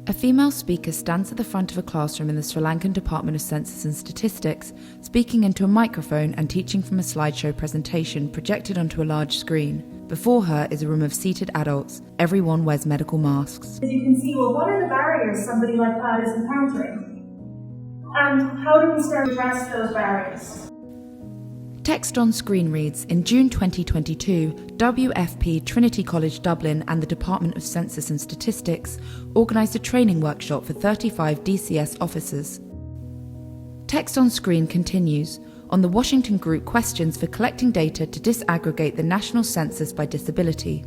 A female speaker stands at the front of a classroom in the Sri Lankan Department of Census and Statistics, speaking into a microphone and teaching from a slideshow presentation projected onto a large screen. Before her is a room of seated adults. Everyone wears medical masks. As you can see, well, what are the barriers somebody like that is encountering? And how do we start to address those barriers? Text on screen reads, in June 2022, WFP, Trinity College Dublin and the Department of Census and Statistics organised a training workshop for 35 DCS officers. Text on screen continues, on the Washington Group questions for collecting data to disaggregate the national census by disability.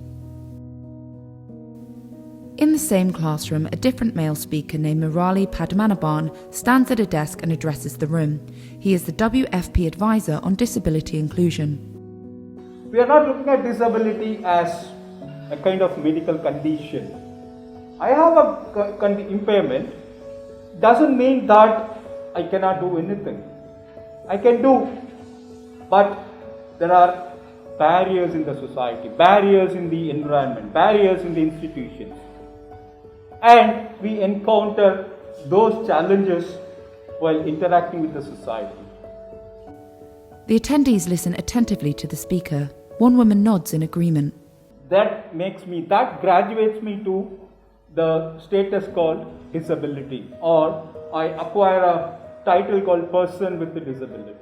In the same classroom, a different male speaker named Murali Padmanabhan stands at a desk and addresses the room. He is the WFP advisor on disability inclusion. We are not looking at disability as a kind of medical condition. I have a impairment doesn't mean that I cannot do anything. I can do, but there are barriers in the society, barriers in the environment, barriers in the institutions. And we encounter those challenges while interacting with the society. The attendees listen attentively to the speaker. One woman nods in agreement. That graduates me to the status called disability, or I acquire a title called person with a disability.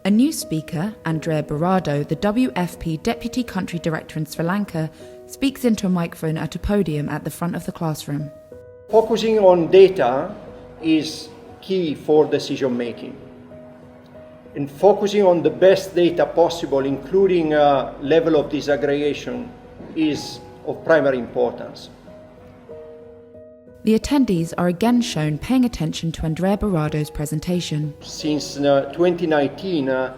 A new speaker, Andrea Berardo, the WFP Deputy Country Director in Sri Lanka, speaks into a microphone at a podium at the front of the classroom. Focusing on data is key for decision making. And focusing on the best data possible, including a level of disaggregation, is of primary importance. The attendees are again shown paying attention to Andrea Berardo's presentation. Since 2019,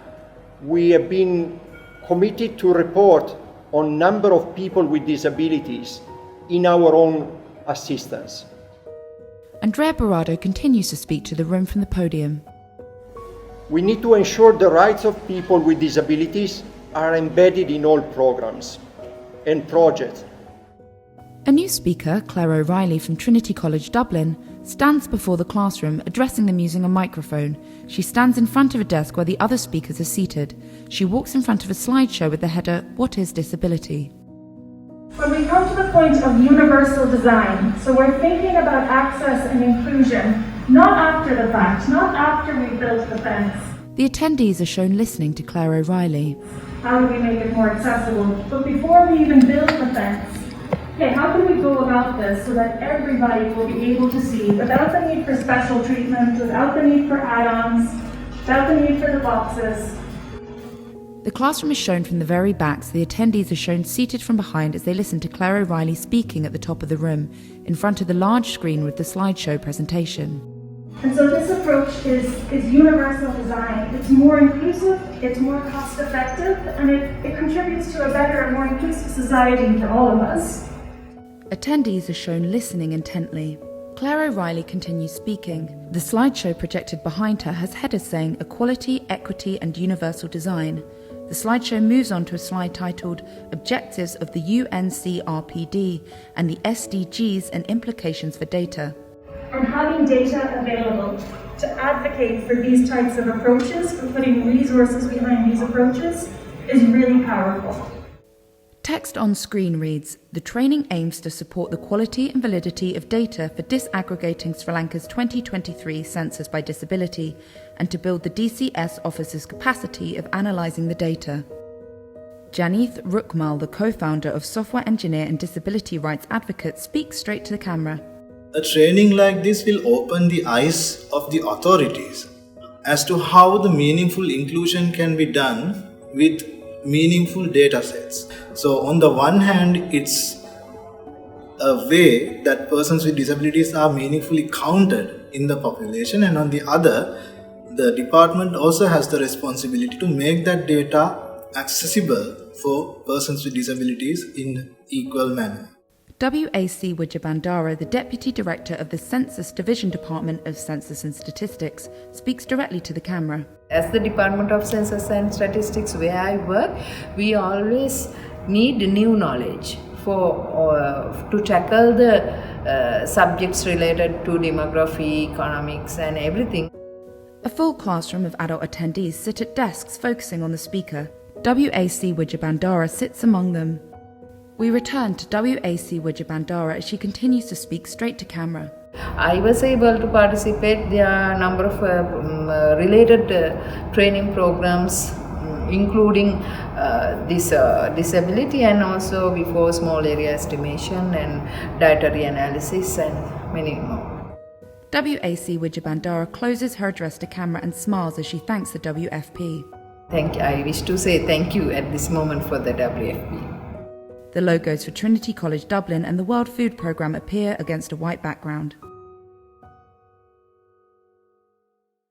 we have been committed to report on number of people with disabilities in our own assistance. Andrea Berardo continues to speak to the room from the podium. We need to ensure the rights of people with disabilities are embedded in all programs and projects. A new speaker, Claire O'Reilly from Trinity College Dublin, stands before the classroom addressing them using a microphone. She stands in front of a desk where the other speakers are seated. She walks in front of a slideshow with the header, "What is disability?" When we come to the point of universal design, so we're thinking about access and inclusion, not after the fact, not after we've built the fence. The attendees are shown listening to Claire O'Reilly. How do we make it more accessible? But before we even build the fence, okay, how can we go about this so that everybody will be able to see without the need for special treatment, without the need for add-ons, without the need for the boxes? The classroom is shown from the very back, so the attendees are shown seated from behind as they listen to Claire O'Reilly speaking at the top of the room, in front of the large screen with the slideshow presentation. And so this approach is universal design. It's more inclusive, it's more cost effective, and it contributes to a better and more inclusive society for all of us. Attendees are shown listening intently. Claire O'Reilly continues speaking. The slideshow projected behind her has headers saying Equality, Equity and Universal Design. The slideshow moves on to a slide titled Objectives of the UNCRPD and the SDGs and Implications for Data. And having data available to advocate for these types of approaches, for putting resources behind these approaches, is really powerful. Text on screen reads, the training aims to support the quality and validity of data for disaggregating Sri Lanka's 2023 census by disability and to build the DCS officers' capacity of analysing the data. Janith Rukmal, the co-founder of Software Engineer and Disability Rights Advocate, speaks straight to the camera. A training like this will open the eyes of the authorities as to how the meaningful inclusion can be done with meaningful data sets. So on the one hand, it's a way that persons with disabilities are meaningfully counted in the population, and on the other, the department also has the responsibility to make that data accessible for persons with disabilities in equal manner. WAC Wijabandara, the Deputy Director of the Census Division Department of Census and Statistics, speaks directly to the camera. As the Department of Census and Statistics where I work, we always need new knowledge to tackle the subjects related to demography, economics and everything. A full classroom of adult attendees sit at desks focusing on the speaker. WAC Wijabandara sits among them. We return to WAC Wijabandara as she continues to speak straight to camera. I was able to participate. There are a number of related training programs, including this disability and also before small area estimation and dietary analysis and many more. WAC Wijabandara closes her address to camera and smiles as she thanks the WFP. I wish to say thank you at this moment for the WFP. The logos for Trinity College Dublin and the World Food Programme appear against a white background.